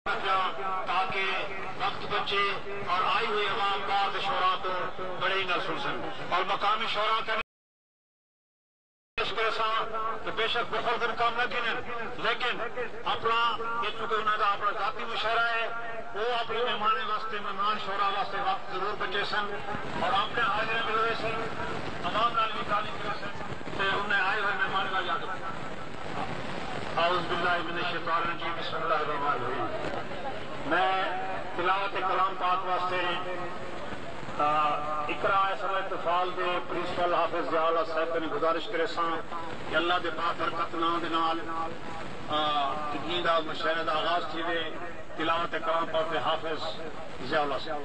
تاکہ وقت بچے اور آئی ہوئی عوام بعد شعراء تو بڑے ہی نہ سن سن اور مقامی شعراء کا بے شک بخور کام نہ کریں، لیکن اپنا یہ چونکہ انہوں کا اپنا ذاتی مشاعرہ ہے، وہ اپنے مہمان واسطے مہمان شعراء واسطے وقت ضرور بچے سن اور اپنے حاضر میں ہوئے سن عوام نال بھی تعلیم کرے سن تو انہیں آئے ہوئے مہمان کا یاد رکھا۔ اعوذ باللہ من الشیطان الرجیم، بسم اللہ الرحمن الرحیم۔ میں تلاوت کلام پاک واسطے اقرا اصل اطفال دے پرنسپل حافظ ضیاء اللہ صاحب نے گزارش کرے ساں کہ اللہ دے پاک برکت نام دے نال دین دا مشاعرے دا آغاز تھی وے تلاوت کلام پاک حافظ ضیاء اللہ صاحب۔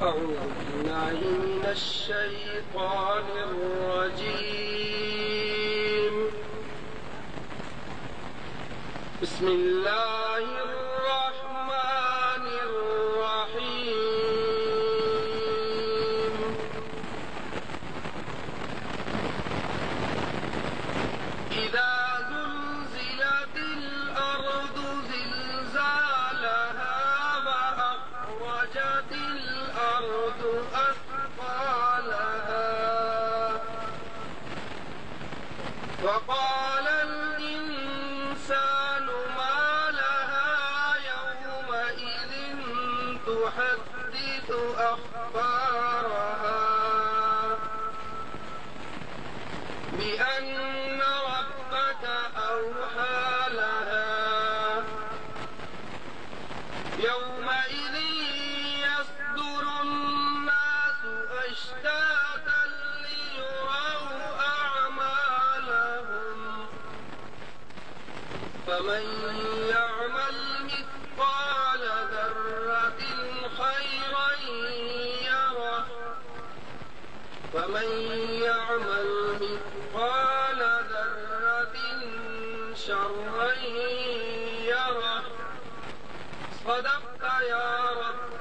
أعوذ بالله من الشيطان الرجيم، بسم الله الرحمن الرحيم۔ إذا زلزلت الأرض زلزالها وأخرجت الأرض أثقالها وقال الإنسان ما لها يومئذ تحدث أخبارها بأن ربك أوحى لها يومئذ يصدر الناس أشتاتا ليروا أعمالهم، فمن يعمل مثقال ذرة خيرا يره ومن يعمل مثقال ذرة شرا يره۔ صدقت يا رب